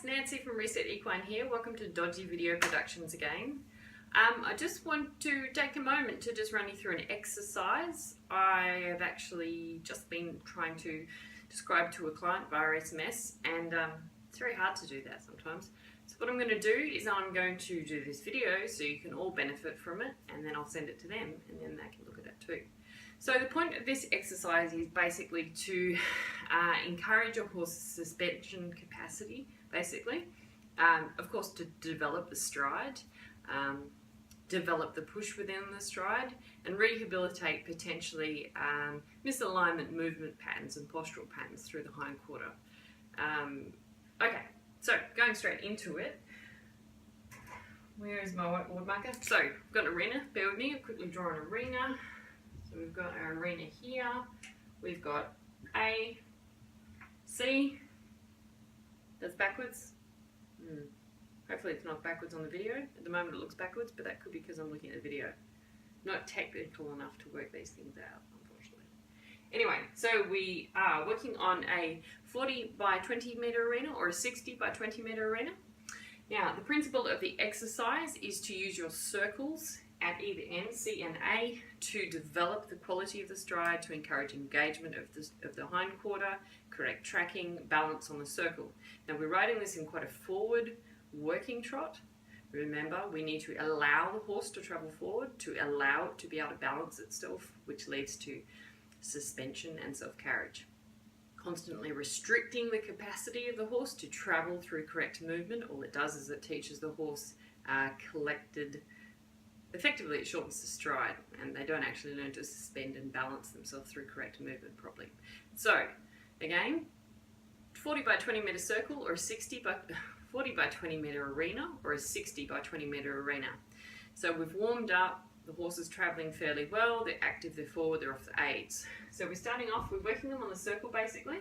guys, Nancy from Reset Equine here. Welcome to Dodgy Video Productions again. I just want to take a moment to just run you through an exercise I have actually just been trying to describe to a client via SMS, and it's very hard to do that sometimes. So what I'm going to do is I'm going to do this video so you can all benefit from it, and then I'll send it to them and then they can look at it too. So the point of this exercise is basically to encourage your horse's suspension capacity, basically. Of course, to develop the stride, develop the push within the stride, and rehabilitate potentially misalignment movement patterns and postural patterns through the hindquarter. Okay, so going straight into it. Where is my whiteboard marker? So I've got an arena, bear with me, I'll quickly draw an arena. So we've got our arena here, we've got A, C, that's backwards. Hopefully it's not backwards on the video. At the moment it looks backwards, but that could be because I'm looking at the video. Not technical enough to work these things out, unfortunately. Anyway, so we are working on a 40 by 20 meter arena or a 60 by 20 meter arena. Now, the principle of the exercise is to use your circles at either end, C and A, to develop the quality of the stride, to encourage engagement of the hindquarter, correct tracking, balance on the circle. Now we're riding this in quite a forward working trot. Remember, we need to allow the horse to travel forward, to allow it to be able to balance itself, which leads to suspension and self-carriage. Constantly restricting the capacity of the horse to travel through correct movement, all it does is it teaches the horse effectively it shortens the stride, and they don't actually learn to suspend and balance themselves through correct movement properly. So again, 40 by 20 meter circle or a 40 by 20 meter arena or a 60 by 20 meter arena. So we've warmed up, the horse is traveling fairly well, they're active, they're forward, they're off the aids. So we're starting off, we're working them on the circle basically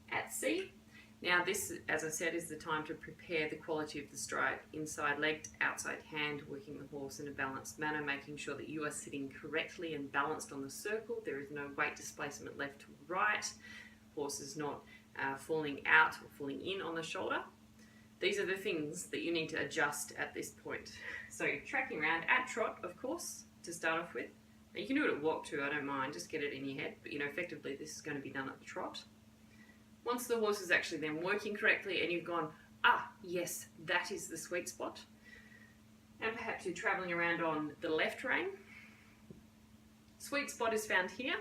at C. Now this, as I said, is the time to prepare the quality of the stride. Inside leg, outside hand, working the horse in a balanced manner, making sure that you are sitting correctly and balanced on the circle. There is no weight displacement left to right. Horse is not falling out or falling in on the shoulder. These are the things that you need to adjust at this point. So tracking around at trot, of course, to start off with. Now, you can do it at walk too, I don't mind, just get it in your head. But you know, effectively this is going to be done at the trot. Once the horse is actually then working correctly and you've gone, yes, that is the sweet spot, and perhaps you're travelling around on the left rein, sweet spot is found here,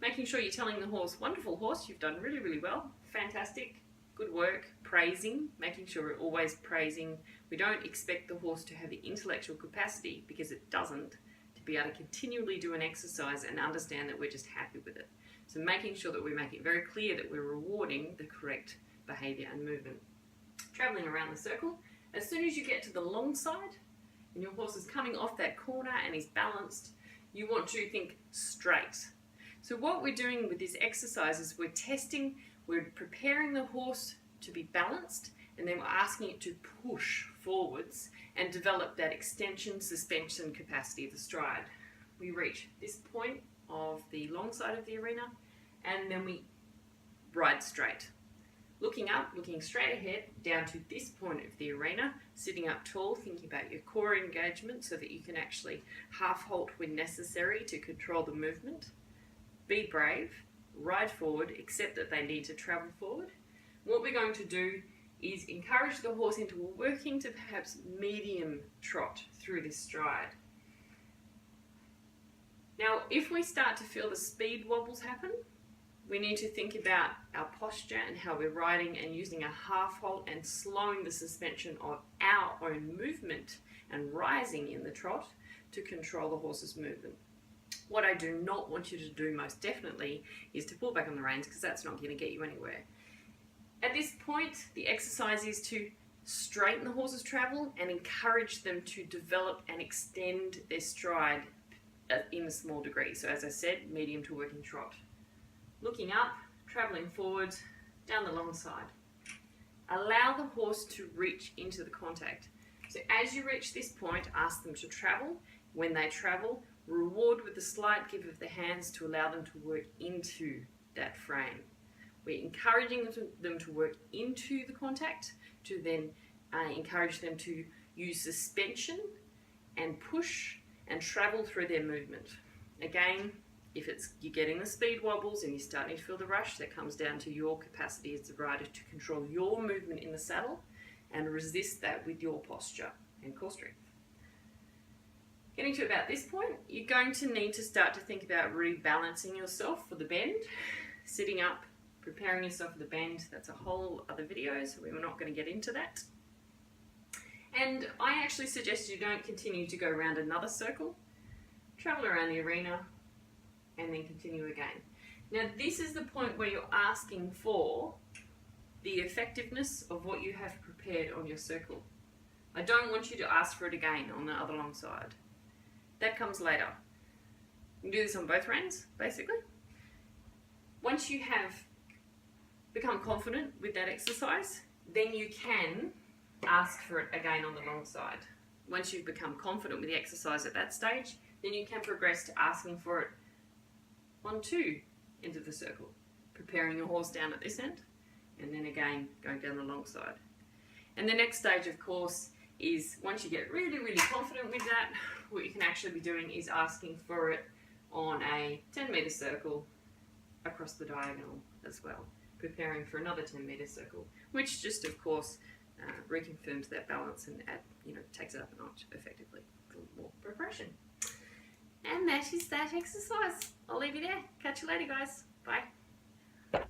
making sure you're telling the horse, wonderful horse, you've done really, really well, fantastic, good work, praising, making sure we're always praising. We don't expect the horse to have the intellectual capacity, because it doesn't, to be able to continually do an exercise and understand that we're just happy with it. So making sure that we make it very clear that we're rewarding the correct behaviour and movement. Travelling around the circle, as soon as you get to the long side and your horse is coming off that corner and he's balanced, you want to think straight. So what we're doing with this exercise is we're preparing the horse to be balanced, and then we're asking it to push forwards and develop that extension, suspension capacity of the stride. We reach this point of the long side of the arena, and then we ride straight. Looking up, looking straight ahead, down to this point of the arena, sitting up tall, thinking about your core engagement so that you can actually half halt when necessary to control the movement. Be brave, ride forward, accept that they need to travel forward. What we're going to do is encourage the horse into a working to perhaps medium trot through this stride. Now, if we start to feel the speed wobbles happen, we need to think about our posture and how we're riding and using a half halt and slowing the suspension of our own movement and rising in the trot to control the horse's movement. What I do not want you to do most definitely is to pull back on the reins, because that's not going to get you anywhere. At this point, the exercise is to straighten the horse's travel and encourage them to develop and extend their stride in a small degree. So as I said, medium to working trot. Looking up, travelling forwards, down the long side. Allow the horse to reach into the contact. So as you reach this point, ask them to travel. When they travel, reward with a slight give of the hands to allow them to work into that frame. We're encouraging them to work into the contact, to then encourage them to use suspension and push and travel through their movement. Again, if you're getting the speed wobbles and you're starting to feel the rush, that comes down to your capacity as the rider to control your movement in the saddle and resist that with your posture and core strength. Getting to about this point, you're going to need to start to think about rebalancing yourself for the bend, sitting up, preparing yourself for the bend. That's a whole other video, so we're not going to get into that. And I actually suggest you don't continue to go around another circle, travel around the arena, and then continue again. Now this is the point where you're asking for the effectiveness of what you have prepared on your circle. I don't want you to ask for it again on the other long side. That comes later. You can do this on both reins, basically. Once you have become confident with that exercise, then you can ask for it again on the long side. Once you've become confident with the exercise at that stage, then you can progress to asking for it on two ends of the circle, preparing your horse down at this end, and then again going down the long side. And the next stage, of course, is once you get really, really confident with that, what you can actually be doing is asking for it on a 10-meter circle across the diagonal as well, preparing for another 10-meter circle, which just, of course, reconfirms that balance and takes it up a notch effectively for more progression. And that is that exercise. I'll leave you there. Catch you later, guys. Bye.